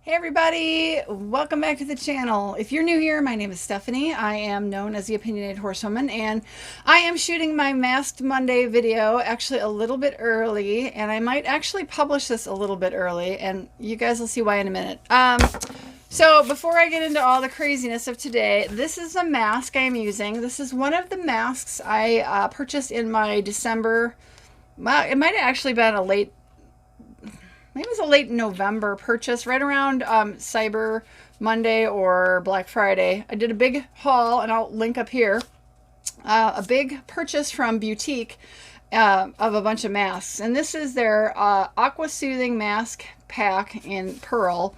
Hey everybody, welcome back to the channel. If you're new here, my name is Stephanie. I am known as the Opinionated Horsewoman, and I am shooting my Masked Monday video actually a little bit early, and I might actually publish this a little bit early, and you guys will see why in a minute. So before I get into all the craziness of today, this is the mask I am using. This is one of the masks I purchased in my December, well, it might have actually been a late, maybe it was a late November purchase, right around Cyber Monday or Black Friday. I did a big haul, and I'll link up here, a big purchase from Boutique of a bunch of masks. And this is their Aqua Soothing Mask Pack in Pearl.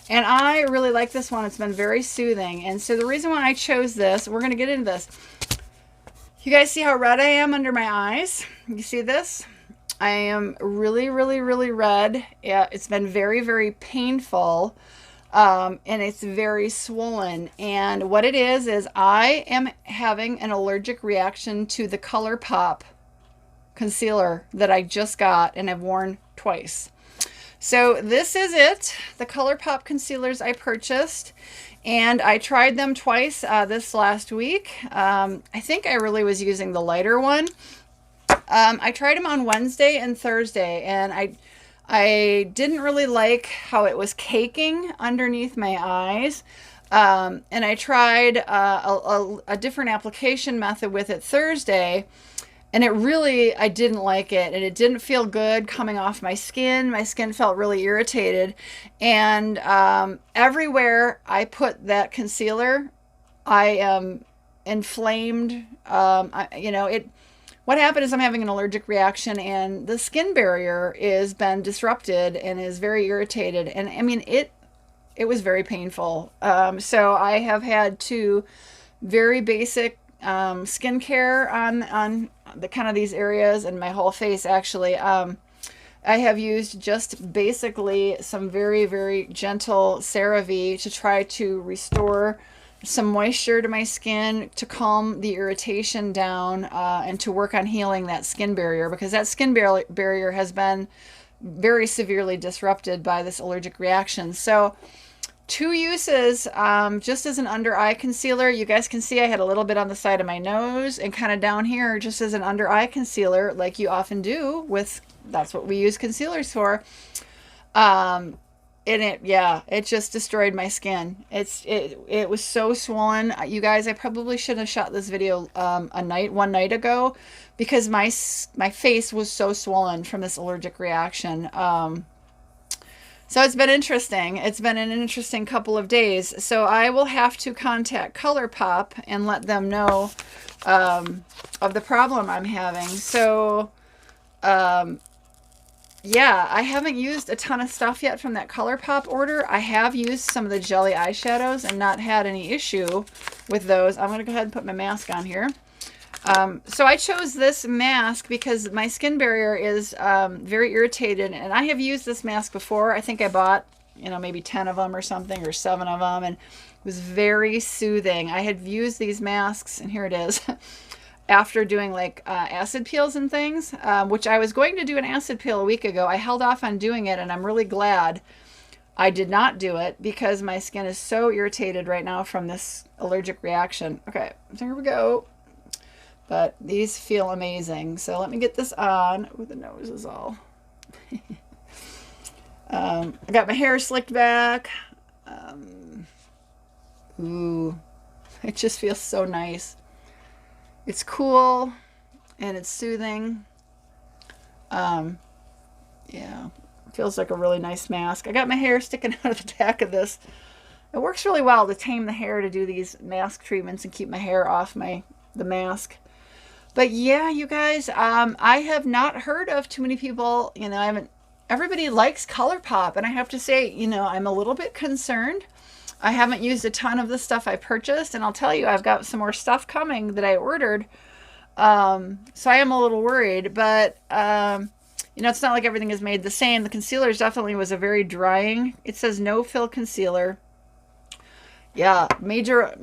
And I really like this one. It's been very soothing. And so the reason why I chose this, we're going to get into this. You guys see how red I am under my eyes? You see this? I am really, really, really red. Yeah, it's been very, very painful, and it's very swollen. And what it is I am having an allergic reaction to the ColourPop concealer that I just got and have worn twice. So this is it, the ColourPop concealers I purchased, and I tried them twice this last week. I think I really was using the lighter one. I tried them on Wednesday and Thursday, and I didn't really like how it was caking underneath my eyes. And I tried a different application method with it Thursday, and I didn't like it, and it didn't feel good coming off my skin. My skin felt really irritated, and everywhere I put that concealer, I am inflamed. What happened is I'm having an allergic reaction, and the skin barrier is been disrupted and is very irritated. And I mean, it was very painful. So I have had to very basic skincare on the kind of these areas and my whole face actually. I have used just basically some very, very gentle CeraVe to try to restore some moisture to my skin, to calm the irritation down, and to work on healing that skin barrier, because that skin barrier has been very severely disrupted by this allergic reaction. So two uses, just as an under eye concealer. You guys can see I had a little bit on the side of my nose and kind of down here, just as an under eye concealer, like you often do with, that's what we use concealers for. And it just destroyed my skin. It was so swollen. You guys, I probably should have shot this video one night ago, because my face was so swollen from this allergic reaction. So it's been interesting. It's been an interesting couple of days. So I will have to contact ColourPop and let them know of the problem I'm having. So yeah, I haven't used a ton of stuff yet from that ColourPop order. I have used some of the jelly eyeshadows and not had any issue with those. I'm going to go ahead and put my mask on here. So I chose this mask because my skin barrier is very irritated, and I have used this mask before. I think I bought, maybe 10 of them or something, or 7 of them, and it was very soothing. I had used these masks, and here it is, after doing like acid peels and things, which I was going to do an acid peel a week ago. I held off on doing it, and I'm really glad I did not do it, because my skin is so irritated right now from this allergic reaction. Okay, so here we go. But these feel amazing. So let me get this on. Ooh, the nose is all. I got my hair slicked back. Ooh, it just feels so nice. It's cool and it's soothing. Yeah, it feels like a really nice mask. I got my hair sticking out of the back of this. It works really well to tame the hair, to do these mask treatments and keep my hair off the mask. But yeah, you guys, I have not heard of too many people, everybody likes ColourPop, and I have to say, I'm a little bit concerned. I haven't used a ton of the stuff I purchased, and I'll tell you, I've got some more stuff coming that I ordered. So I am a little worried, but, it's not like everything is made the same. The concealer definitely was a very drying, it says no fill concealer. Yeah, major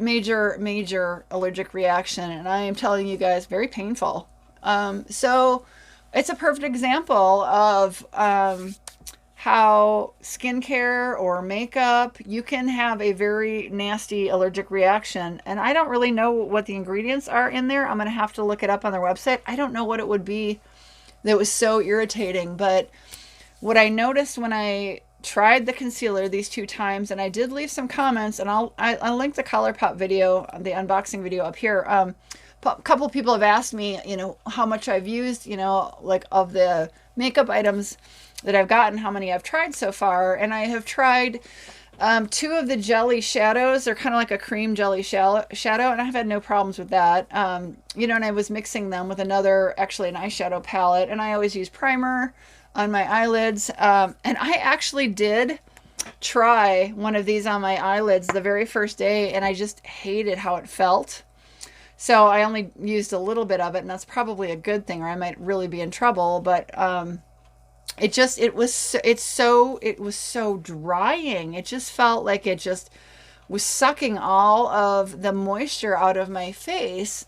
allergic reaction, and I am telling you guys, very painful. So it's a perfect example of how skincare or makeup, you can have a very nasty allergic reaction. And I don't really know what the ingredients are in there. I'm going to have to look it up on their website. I don't know what it would be that was so irritating. But what I noticed when I tried the concealer these 2 times, and I did leave some comments, and I'll link the ColourPop video, the unboxing video up here. A couple people have asked me, you know, how much I've used, you know, like of the makeup items that I've gotten, how many I've tried so far. And I have tried 2 of the jelly shadows. They're kind of like a cream jelly shadow, and I've had no problems with that. You know, and I was mixing them with another, actually an eyeshadow palette, and I always use primer on my eyelids. And I actually did try one of these on my eyelids the very first day, and I just hated how it felt. So I only used a little bit of it, and that's probably a good thing, or I might really be in trouble. But it was so drying. It just felt like it just was sucking all of the moisture out of my face.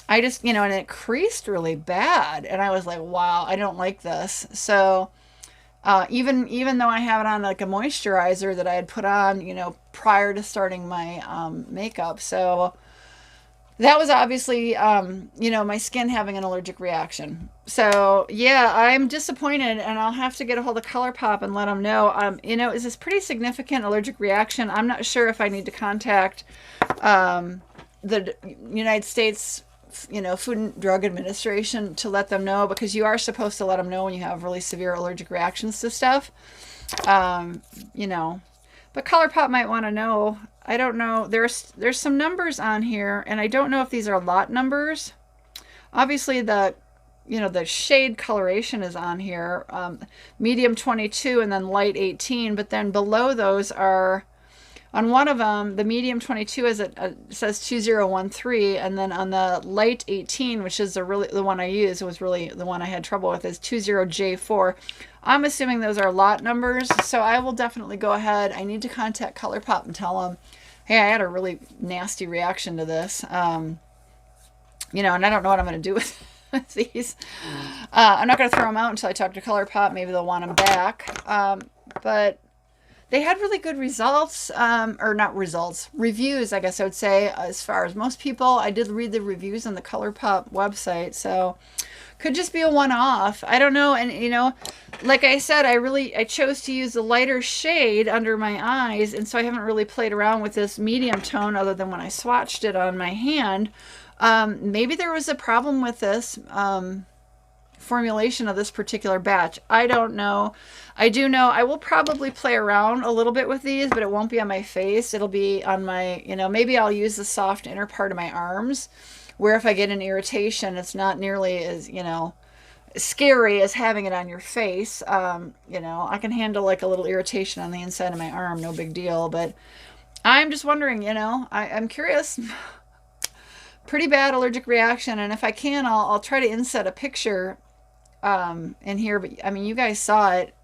I just, you know, and it creased really bad. And I was like, wow, I don't like this. So even though I have it on like a moisturizer that I had put on, you know, prior to starting my makeup. So that was obviously, you know, my skin having an allergic reaction. So yeah, I'm disappointed, and I'll have to get a hold of ColourPop and let them know. You know, is this pretty significant allergic reaction? I'm not sure if I need to contact the United States, you know, Food and Drug Administration to let them know, because you are supposed to let them know when you have really severe allergic reactions to stuff. You know, but ColourPop might want to know. I don't know. There's some numbers on here, and I don't know if these are lot numbers. Obviously, the, you know, the shade coloration is on here, medium 22 and then light 18. But then below those are, on one of them, the medium 22 is says 2013, and then on the light 18, which is the one I used, was really the one I had trouble with, is 20J4. I'm assuming those are lot numbers, so I will definitely go ahead. I need to contact ColourPop and tell them, hey, I had a really nasty reaction to this. You know, and I don't know what I'm going to do with these. I'm not going to throw them out until I talk to ColourPop. Maybe they'll want them back. But they had really good results, or not results, reviews, I guess I would say, as far as most people. I did read the reviews on the ColourPop website, so could just be a one-off. I don't know. And, you know, like I said, I chose to use the lighter shade under my eyes, and so I haven't really played around with this medium tone other than when I swatched it on my hand. Maybe there was a problem with this formulation of this particular batch. I don't know. I do know I will probably play around a little bit with these, but it won't be on my face. It'll be on my, you know, maybe I'll use the soft inner part of my arms, where if I get an irritation, it's not nearly as, you know, scary as having it on your face. You know, I can handle like a little irritation on the inside of my arm, no big deal. But I'm just wondering, you know, I'm curious. Pretty bad allergic reaction, and if I can, I'll try to inset a picture in here. But I mean, you guys saw it.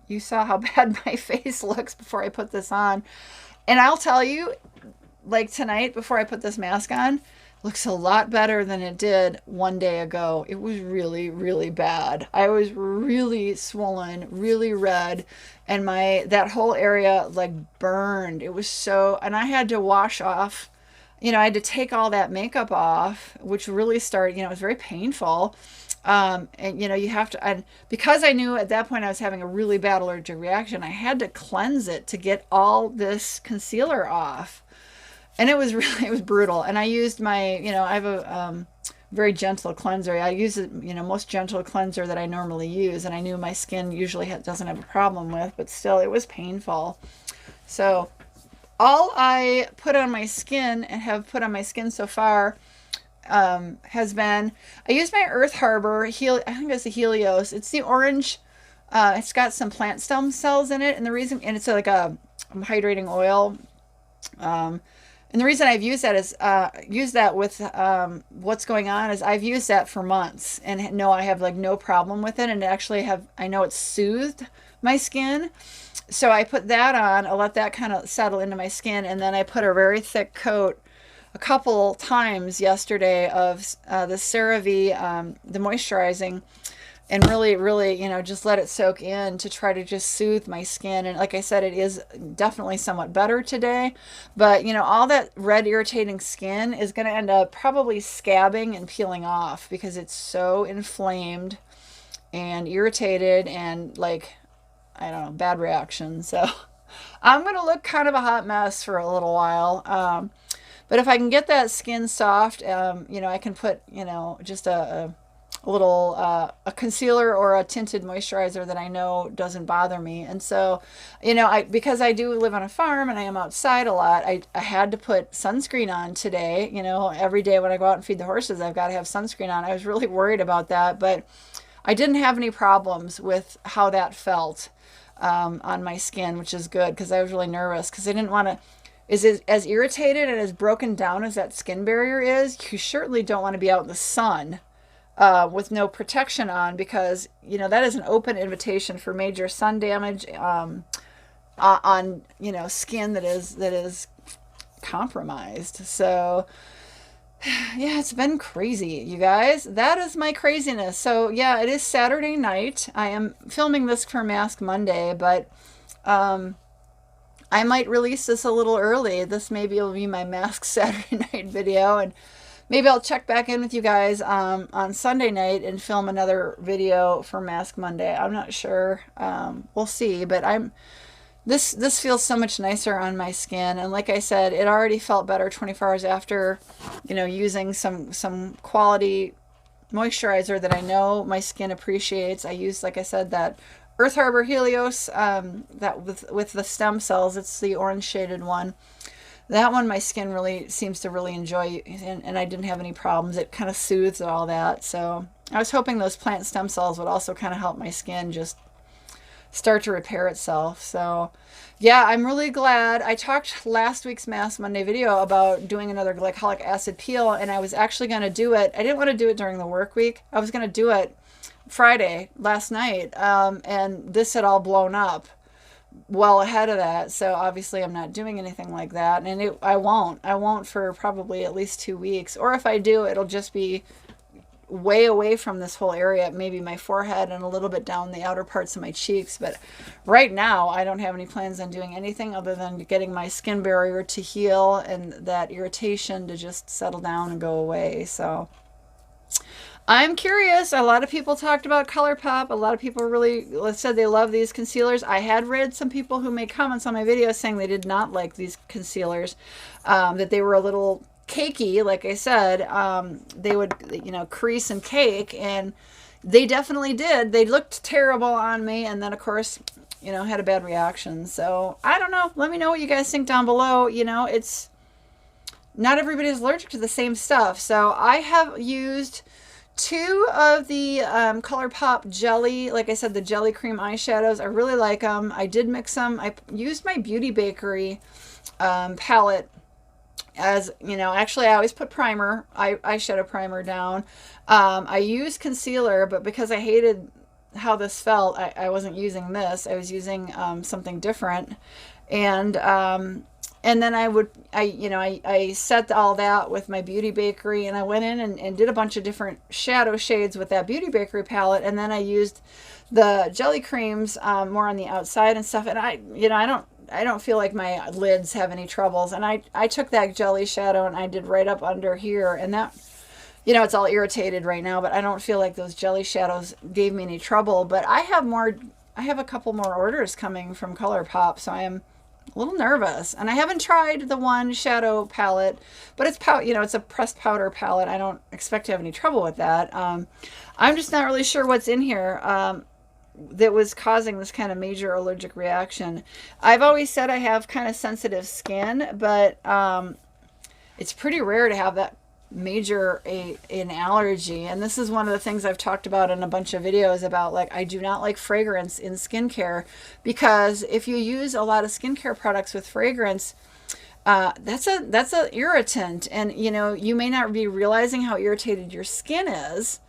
You saw how bad my face looks before I put this on, and I'll tell you, like tonight before I put this mask on, looks a lot better than it did one day ago. It was really, really bad. I was really swollen, really red, and that whole area like burned. It was so, and I had to wash off. You know, I had to take all that makeup off, which really started, you know, it was very painful. And, you know, you have to, and because I knew at that point I was having a really bad allergic reaction, I had to cleanse it to get all this concealer off. And it was really, it was brutal. And I used my, you know, I have a very gentle cleanser. I use it, you know, most gentle cleanser that I normally use. And I knew my skin usually doesn't have a problem with, but still it was painful. So all I put on my skin and have put on my skin so far has been, I used my Earth Harbor, I think it's the Helios. It's the orange. It's got some plant stem cells in it. And the reason, and it's like a hydrating oil. And the reason I've used that is, use that with what's going on is I've used that for months and no, I have like no problem with it. And actually I know it's soothed my skin. So I put that on, I'll let that kind of settle into my skin, and then I put a very thick coat a couple times yesterday of the CeraVe, the moisturizing, and really, really, you know, just let it soak in to try to just soothe my skin. And like I said, it is definitely somewhat better today, but you know, all that red irritating skin is going to end up probably scabbing and peeling off because it's so inflamed and irritated and like, I don't know, bad reaction. So I'm going to look kind of a hot mess for a little while. But if I can get that skin soft, you know, I can put, you know, just a little a concealer or a tinted moisturizer that I know doesn't bother me. And so, you know, because I do live on a farm and I am outside a lot, I had to put sunscreen on today. You know, every day when I go out and feed the horses, I've got to have sunscreen on. I was really worried about that, but I didn't have any problems with how that felt on my skin, which is good because I was really nervous because I didn't want to. Is it as irritated and as broken down as that skin barrier is? You certainly don't want to be out in the sun with no protection on, because you know that is an open invitation for major sun damage on you know skin that is compromised. So yeah, it's been crazy, you guys. That is my craziness. So yeah, it is Saturday night. I am filming this for Mask Monday, but I might release this a little early. This maybe will be my Mask Saturday night video, and maybe I'll check back in with you guys on Sunday night and film another video for Mask Monday. I'm not sure. We'll see, but this feels so much nicer on my skin, and like I said, it already felt better 24 hours after, you know, using some quality moisturizer that I know my skin appreciates. I used, like I said, that Earth Harbor Helios, that with the stem cells. It's the orange shaded one. That one my skin really seems to really enjoy, and I didn't have any problems. It kind of soothes all that. So I was hoping those plant stem cells would also kind of help my skin just start to repair itself. So yeah, I'm really glad. I talked last week's Mask Monday video about doing another glycolic acid peel, and I was actually going to do it. I didn't want to do it during the work week. I was going to do it Friday, last night, and this had all blown up well ahead of that. So obviously I'm not doing anything like that, and I won't for probably at least 2 weeks, or if I do, it'll just be way away from this whole area, maybe my forehead and a little bit down the outer parts of my cheeks. But right now I don't have any plans on doing anything other than getting my skin barrier to heal and that irritation to just settle down and go away. So I'm curious. A lot of people talked about ColourPop. A lot of people really said they love these concealers. I had read some people who made comments on my video saying they did not like these concealers, that they were a little cakey. Like I said, they would, you know, crease and cake, and they definitely did. They looked terrible on me, and then of course, you know, had a bad reaction. So I don't know. Let me know what you guys think down below. You know, it's not everybody's allergic to the same stuff. So I have used 2 of the ColourPop jelly, like I said, the jelly cream eyeshadows. I really like them. I did mix them. I used my Beauty Bakery palette as, you know, actually I always put primer, eyeshadow primer down. I used concealer, but because I hated how this felt, I wasn't using this. I was using something different. And then I set all that with my Beauty Bakery, and I went in and did a bunch of different shadow shades with that Beauty Bakery palette. And then I used the jelly creams more on the outside and stuff. And I don't feel like my lids have any troubles. And I took that jelly shadow and I did right up under here, and that, you know, it's all irritated right now, but I don't feel like those jelly shadows gave me any trouble. But I have a couple more orders coming from ColourPop, so I am a little nervous, and I haven't tried the one shadow palette, but it's a pressed powder palette. I don't expect to have any trouble with that. I'm just not really sure what's in here that was causing this kind of major allergic reaction. I've always said I have kind of sensitive skin, but it's pretty rare to have that major an allergy. And this is one of the things I've talked about in a bunch of videos about, like, I do not like fragrance in skincare, because if you use a lot of skincare products with fragrance, that's a irritant, and you know, you may not be realizing how irritated your skin is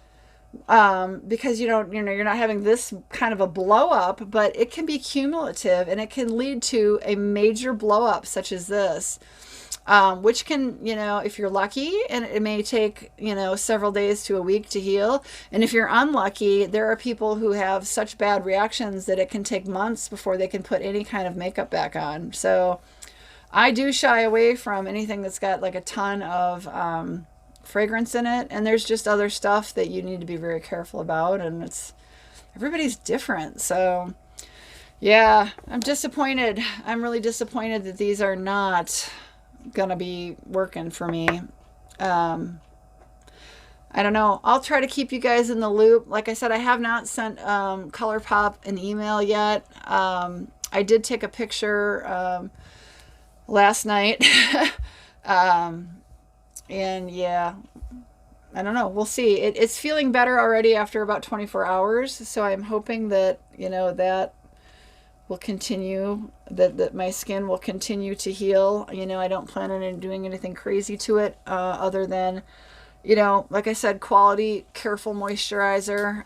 because you're not having this kind of a blow up, but it can be cumulative and it can lead to a major blow up such as this. Which can, if you're lucky, and it may take, several days to a week to heal. And if you're unlucky, there are people who have such bad reactions that it can take months before they can put any kind of makeup back on. So I do shy away from anything that's got like a ton of fragrance in it. And there's just other stuff that you need to be very careful about. And everybody's different. So yeah, I'm disappointed. I'm really disappointed that these are not gonna be working for me. I don't know. I'll try to keep you guys in the loop. Like I said, I have not sent ColourPop an email yet. I did take a picture last night. And yeah, I don't know. We'll see. It's feeling better already after about 24 hours. So I'm hoping that, that will continue, that my skin will continue to heal. I don't plan on doing anything crazy to it other than, like I said, quality, careful moisturizer.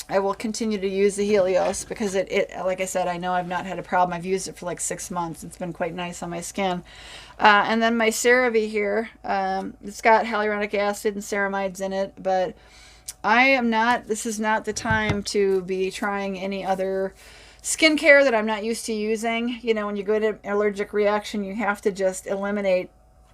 I will continue to use the Helios because it like I said, I know I've not had a problem. I've used it for like 6 months. It's been quite nice on my skin. And then my CeraVe here, it's got hyaluronic acid and ceramides in it, but this is not the time to be trying any other skincare that I'm not used to using. When you go to an allergic reaction, you have to just eliminate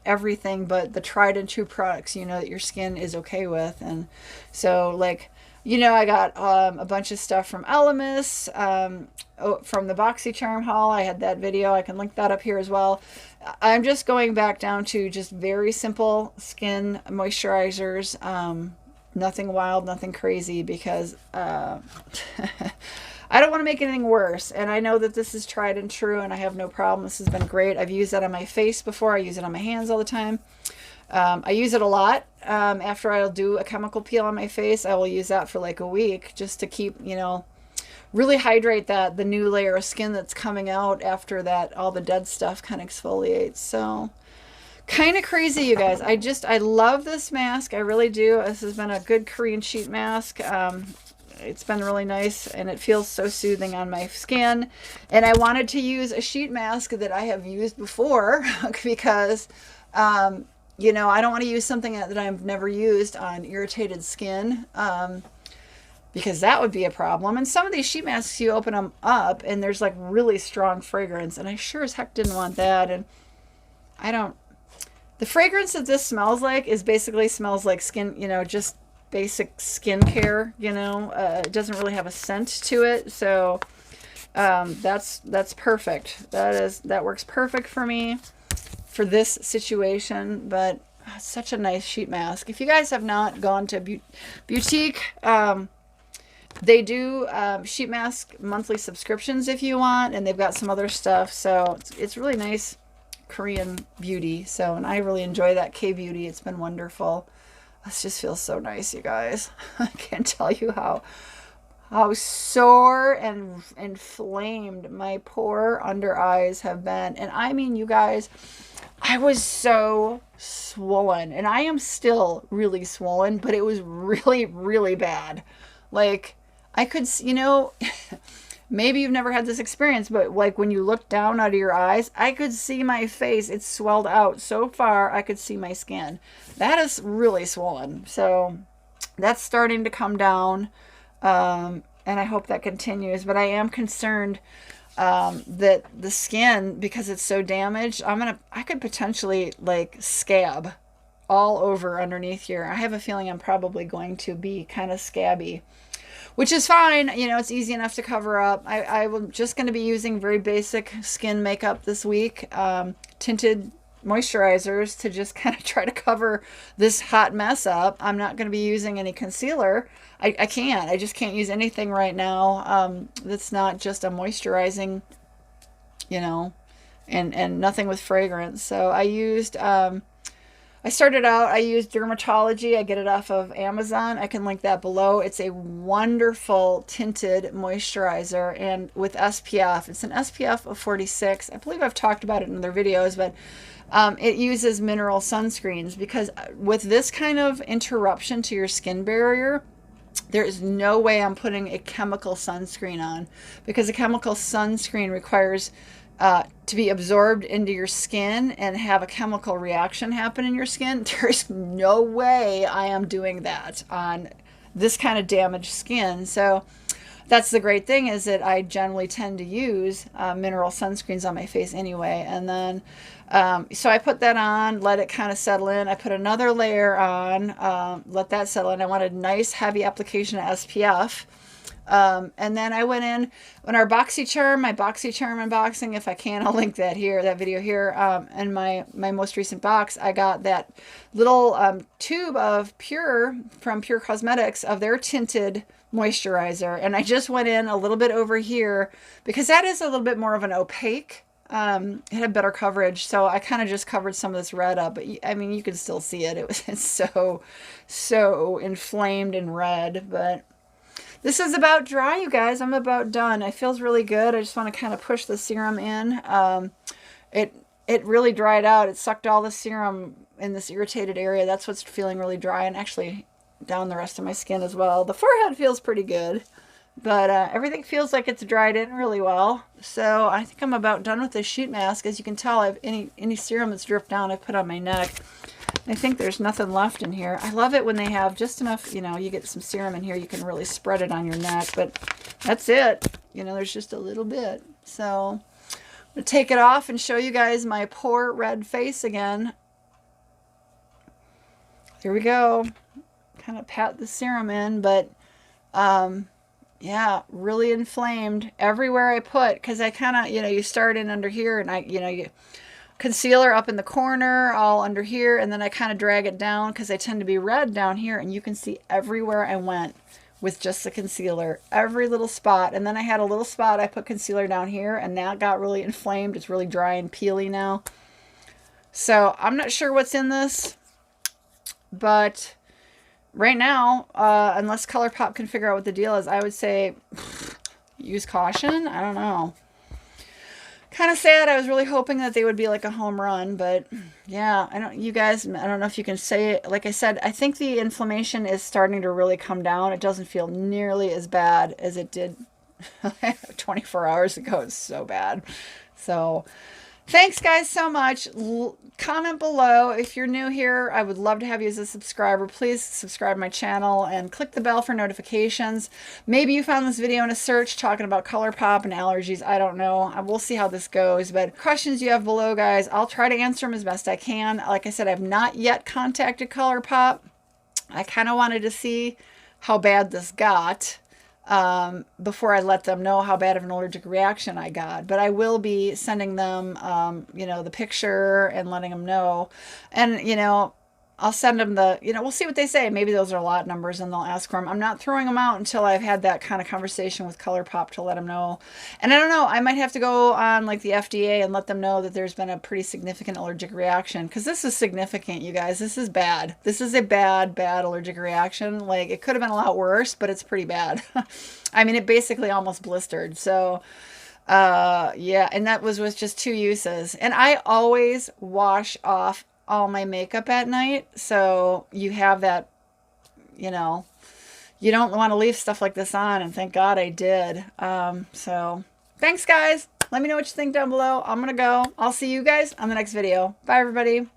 everything but the tried and true products, that your skin is okay with. And so like, I got a bunch of stuff from Elemis, from the BoxyCharm haul. I had that video. I can link that up here as well. I'm just going back down to just very simple skin moisturizers. Nothing wild, nothing crazy, because I don't want to make anything worse. And I know that this is tried and true, and I have no problem. This has been great. I've used that on my face before. I use it on my hands all the time. I use it a lot. After I'll do a chemical peel on my face, I will use that for like a week just to keep, really hydrate the new layer of skin that's coming out after that, all the dead stuff kind of exfoliates. So kind of crazy, you guys. I love this mask. I really do. This has been a good Korean sheet mask. It's been really nice, and it feels so soothing on my skin. And I wanted to use a sheet mask that I have used before because, I don't want to use something that I've never used on irritated skin, because that would be a problem. And some of these sheet masks, you open them up and there's like really strong fragrance, and I sure as heck didn't want that. And the fragrance that this smells like is basically smells like skin, just basic skincare. It doesn't really have a scent to it. So that's perfect. That works perfect for me for this situation. But it's such a nice sheet mask. If you guys have not gone to Boutique, they do sheet mask monthly subscriptions if you want, and they've got some other stuff. So it's really nice Korean beauty. So, and I really enjoy that K-beauty. It's been wonderful. This just feels so nice, you guys. I can't tell you how sore and inflamed my poor under eyes have been. And I mean, you guys, I was so swollen, and I am still really swollen, but it was really, really bad. Like, I could, maybe you've never had this experience, but like when you look down out of your eyes, I could see my face. It's swelled out so far I could see my skin. That is really swollen. So that's starting to come down, and I hope that continues. But I am concerned that the skin, because it's so damaged, I could potentially like scab all over underneath here. I have a feeling I'm probably going to be kind of scabby, which is fine. It's easy enough to cover up. I'm just going to be using very basic skin makeup this week, tinted moisturizers to just kind of try to cover this hot mess up. I'm not going to be using any concealer. I can't. I just can't use anything right now that's not just a moisturizing, and nothing with fragrance. So I used... I started out, I used Dermatology. I get it off of Amazon. I can link that below. It's a wonderful tinted moisturizer, and with SPF. It's an SPF of 46. I believe I've talked about it in other videos, but It uses mineral sunscreens, because with this kind of interruption to your skin barrier, there is no way I'm putting a chemical sunscreen on, because a chemical sunscreen requires to be absorbed into your skin and have a chemical reaction happen in your skin. There's no way I am doing that on this kind of damaged skin. So that's the great thing, is that I generally tend to use mineral sunscreens on my face anyway. And then, so I put that on, let it kind of settle in. I put another layer on, let that settle in. I wanted nice heavy application of SPF. And then I went in our BoxyCharm, my BoxyCharm unboxing, if I can, I'll link that here, that video here. And my most recent box, I got that little tube of from Pure Cosmetics, of their tinted moisturizer. And I just went in a little bit over here, because that is a little bit more of an opaque. It had better coverage, so I kind of just covered some of this red up. But I mean, you can still see it. It's so inflamed and red. But this is about dry, you guys. I'm about done. It feels really good. I just want to kind of push the serum in. It really dried out. It sucked all the serum in this irritated area. That's what's feeling really dry, and actually down the rest of my skin as well. The forehead feels pretty good, but everything feels like it's dried in really well. So I think I'm about done with this sheet mask. As you can tell, I've any serum that's dripped down, I put on my neck. I think there's nothing left in here. I love it when they have just enough, you know, you get some serum in here, you can really spread it on your neck, but that's it. You know, there's just a little bit. So I'm going to take it off and show you guys my poor red face again. Here we go. Kind of pat the serum in, but yeah, really inflamed everywhere I put, because I kind of, you know, you start in under here, and you concealer up in the corner, all under here, and then I kind of drag it down, because I tend to be red down here, and you can see everywhere I went with just the concealer, every little spot. And then I had a little spot I put concealer down here, and that got really inflamed. It's really dry and peely now. So I'm not sure what's in this, but right now, unless ColourPop can figure out what the deal is, I would say use caution. I don't know. Kind of sad. I was really hoping that they would be like a home run, but yeah, I don't know if you can say it. Like I said, I think the inflammation is starting to really come down. It doesn't feel nearly as bad as it did 24 hours ago. It's so bad. So thanks guys so much. Comment below. If you're new here, I would love to have you as a subscriber. Please subscribe to my channel and click the bell for notifications. Maybe you found this video in a search talking about ColourPop and allergies. I don't know. We'll see how this goes. But questions you have below, guys, I'll try to answer them as best I can. Like I said, I've not yet contacted ColourPop. I kind of wanted to see how bad this got before I let them know how bad of an allergic reaction I got. But I will be sending them, you know, the picture and letting them know. And, you know, I'll send them the, you know, we'll see what they say. Maybe those are lot numbers and they'll ask for them. I'm not throwing them out until I've had that kind of conversation with ColourPop to let them know. And I don't know, I might have to go on like the FDA and let them know that there's been a pretty significant allergic reaction. Because this is significant, you guys. This is bad. This is a bad allergic reaction. Like, it could have been a lot worse, but it's pretty bad. I mean, it basically almost blistered. So yeah, and that was with just 2 uses. And I always wash off all my makeup at night, so you have that, you know, you don't want to leave stuff like this on, and thank God I did. So thanks guys. Let me know what you think down below. I'm gonna go. I'll see you guys on the next video. Bye everybody.